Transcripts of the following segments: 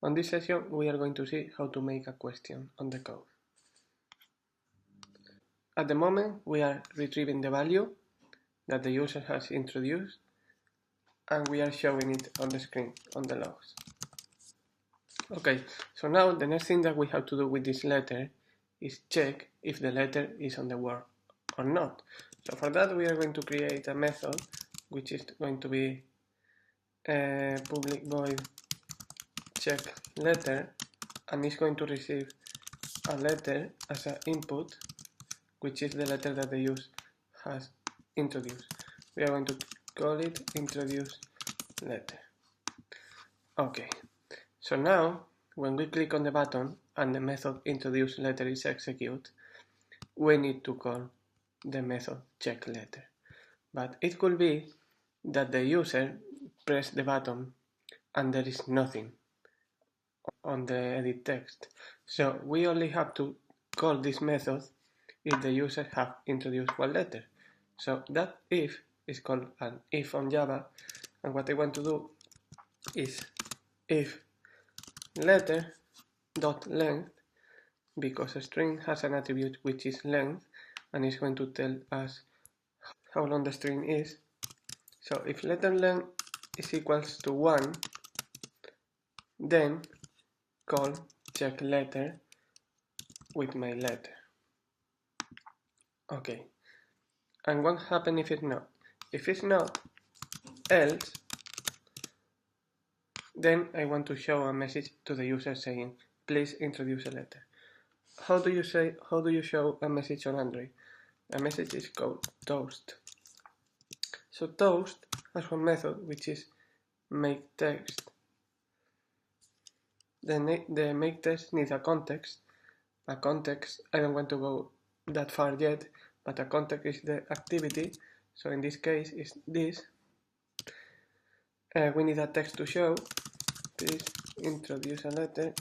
On this session, we are going to see how to make a question on the code. At the moment, we are retrieving the value that the user has introduced, and we are showing it on the screen, on the logs. Okay, so now the next thing that we have to do with this letter is check if the letter is on the word or not. So for that, we are going to create a method which is going to be public void check letter, and it's going to receive a letter as an input, which is the letter that the user has introduced. We are going to call it introduce letter. Okay, so now when we click on the button and the method introduce letter is executed, we need to call the method check letter. But it could be that the user pressed the button and there is nothing on the edit text. So we only have to call this method if the user have introduced one letter. So that if is called an if on Java, and what I want to do is if letter dot length, because a string has an attribute which is length and it's going to tell us how long the string is. So if letter length is equals to 1, then call check letter with my letter. Okay, and what happens if it's not? If it's not, else, then I want to show a message to the user saying, please introduce a letter. How do you show a message on Android? A message is called toast. So toast has one method which is make text. The make text needs a context. A context, I don't want to go that far yet, but a context is the activity. So in this case is this. We need a text to show. Please introduce a letter.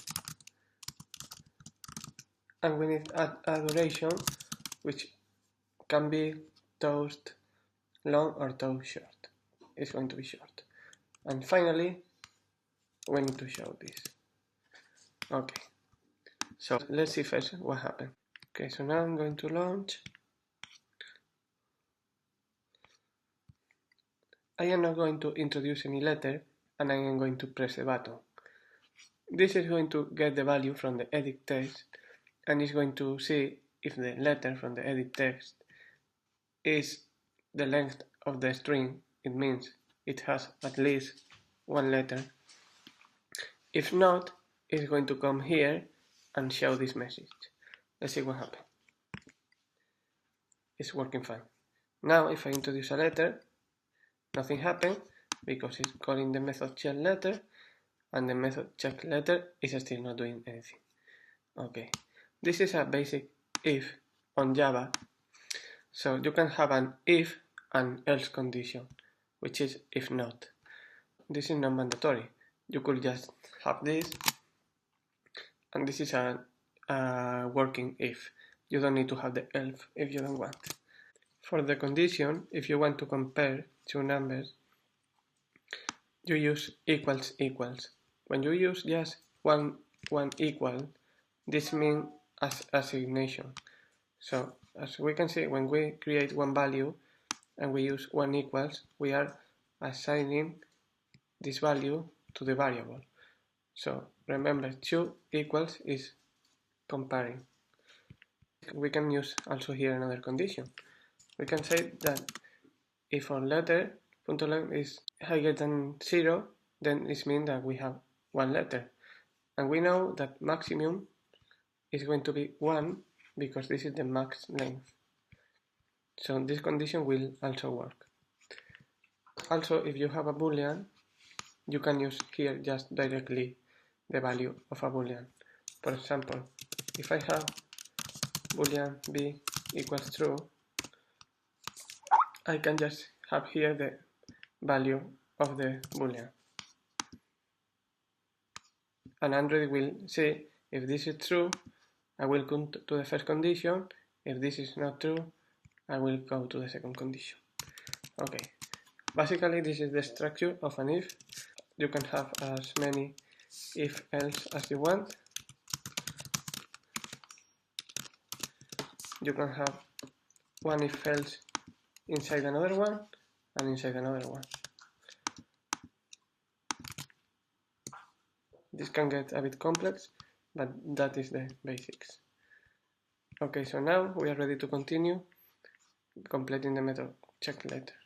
And we need a duration, which can be toast long or toast short. It's going to be short. And finally, we need to show this. Okay, so let's see first what happened. Okay, so now I'm going to launch. I am not going to introduce any letter, and I am going to press the button. This is going to get the value from the edit text, and it's going to see if the letter from the edit text is the length of the string. It means it has at least one letter. If not, it's going to come here and show this message. Let's see what happens. It's working fine. Now if I introduce a letter, nothing happens because it's calling the method check letter, and the method check letter is still not doing anything. Okay, this is a basic if on Java. So you can have an if and else condition, which is if not. This is not mandatory. You could just have this, and this is a working if. You don't need to have the else if you don't want. For the condition, if you want to compare two numbers, you use equals equals. When you use just one equal, this means as assignation. So as we can see, when we create one value and we use one equals, we are assigning this value to the variable. So remember, two equals is comparing. We can use also here another condition. We can say that if our letter .length is higher than 0, then it means that we have one letter. And we know that maximum is going to be 1 because this is the max length. So this condition will also work. Also, if you have a boolean, you can use here just directly the value of a boolean. For example, if I have boolean b equals true, I can just have here the value of the boolean. And Android will say if this is true, I will come to the first condition. If this is not true, I will go to the second condition. Okay, basically this is the structure of an if. You can have as many if else as you want. You can have one if else inside another one and inside another one. This can get a bit complex, but that is the basics. Okay, so now we are ready to continue completing the method check letter.